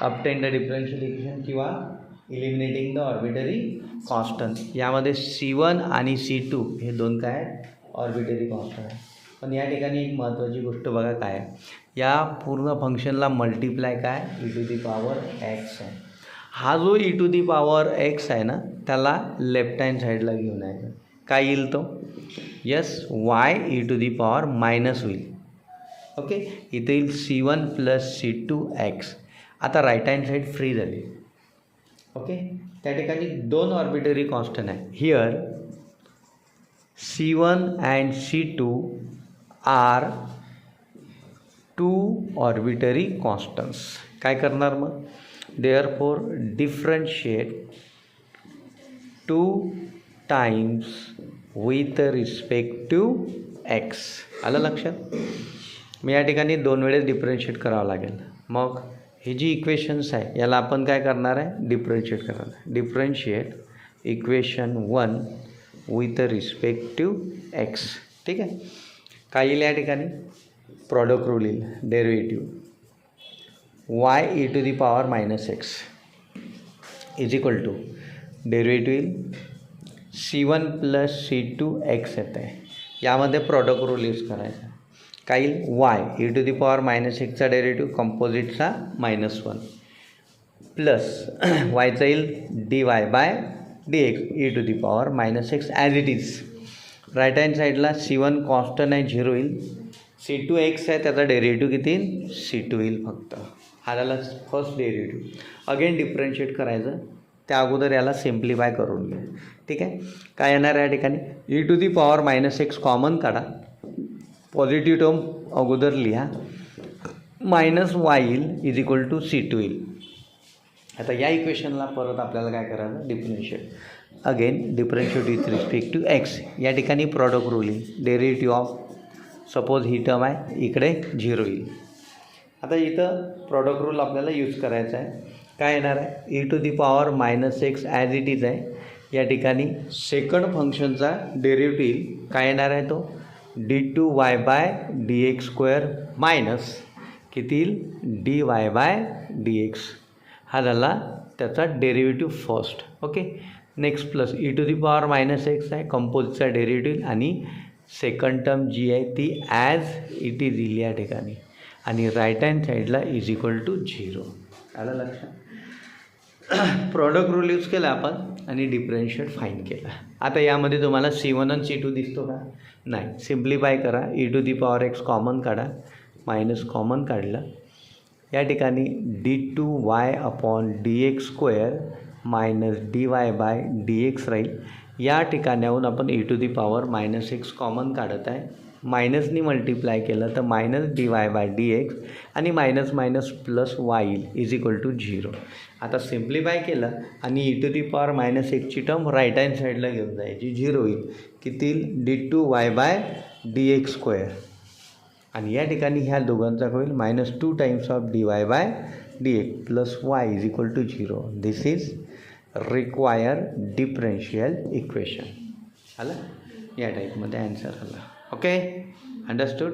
obtain the differential equation किंवा eliminating the arbitrary constant. यामध्ये C1 आणि C2 हे दोन काय ऑर्बिटरी कॉन्स्टंट आहे. पण या ठिकाणी एक महत्त्वाची गोष्ट बघा काय आहे, या पूर्ण फंक्शनला मल्टिप्लाय काय e⁻x आहे. हा जो e⁻x आहे ना त्याला लेफ्ट हँड साईडला घेऊन यायचं. काय येईल तो यस y e⁻− होईल. ओके, इथे येईल C1 + C2x. आता राईट हँड साईड फ्री झाली. ओके, त्या ठिकाणी दोन ऑर्बिटरी कॉन्स्टंट आहे. Here C1 and C2 are two arbitrary constants. काय करणार मग, therefore differentiate 2 times with respect to x. आलं लक्षात. मी या ठिकाणी 2 वेळेस डिफरन्शिएट करावं लागेल. मग ही जी इक्वेशन्स आहे याला आपण काय करणार आहे, डिफरन्शिएट करणार आहे. Differentiate equation 1 with respect to x. ठीक आहे. काय येईल या ठिकाणी, प्रॉडक्ट रूल येईल. Derivative y e⁻−x is equal to derivative येईल C1 + C2x येत आहे. यामध्ये प्रॉडक्ट रूल यूज करायचा. काय येईल, y e⁻−x चा डेरिव्हेटिव्ह कंपोजिटचा -1 प्लस yचा येईल dy/dx e⁻−x as it is. Right hand साईडला C1 कॉन्स्टंट आहे 0 येईल. C2x आहे त्याचा डेरिव्हेटिव्ह किती येईल, C2 येईल फक्त. हा झाला फर्स्ट डेरिव्हेटिव्ह. अगेन डिफरन्शिएट करायचं. त्या अगोदर याला सिम्प्लिफाय करून घ्या. ठीक आहे. काय येणार या ठिकाणी, e⁻−x कॉमन काढा. पॉझिटिव्ह टर्म अगोदर लिहा. -y येईल इज इक्वल टू C2 येईल. आता या इक्वेशनला परत आपल्याला काय करायचं, differentiate. Again differentiate with respect to x. या ठिकाणी प्रॉडक्ट रूल येईल. डेरिव्हेटिव्ह ऑफ सपोज ही टर्म आहे इकडे 0 येईल. आता इथं प्रॉडक्ट रूल आपल्याला यूज करायचा आहे. काय येणार आहे, e⁻−x ॲज इट इज आहे. या ठिकाणी सेकंड फंक्शनचा डेरिव्हेटिव्ह येईल. काय येणार आहे तो d2y/dx² मायनस किती येईल dy/dx. हा झाला त्याचा derivative first. Okay, next plus e⁻−x आहे कंपोजचा डेरिव्हेटिव्ह आणि सेकंड टर्म जी आहे ती ॲज इट इज येईल या ठिकाणी. आणि राईट हँड साईडला इज इक्वल टू 0. आलं लक्षात. प्रॉडक्ट रूल यूज केला आपण आणि डिफरन्शिएट फाईन केला. आता यामध्ये तुम्हाला C1 आणि C2 दिसतो का, नाही. सिम्प्लिफाय करा. e⁻x कॉमन काढा. मायनस कॉमन काढलं. या ठिकाणी d2y/dx² मायनस dy/dx राहील. या ठिकाणाहून आपण e⁻−x कॉमन काढत आहे. मायनसनी मल्टिप्लाय केलं तर -dy/dx आणि मायनस प्लस y येईल इज इक्वल टू 0. आता सिम्प्लिफाय केलं आणि e⁻−x ची टर्म राईट हँड साईडला घेऊन जायची. 0 येईल. किती येईल d2y/dx². आणि या ठिकाणी ह्या दोघांचा होईल -2 times of dy/dx plus y is equal to 0. This is require differential equation. आलं या टाईपमध्ये ॲन्सर आला. Okay, understood.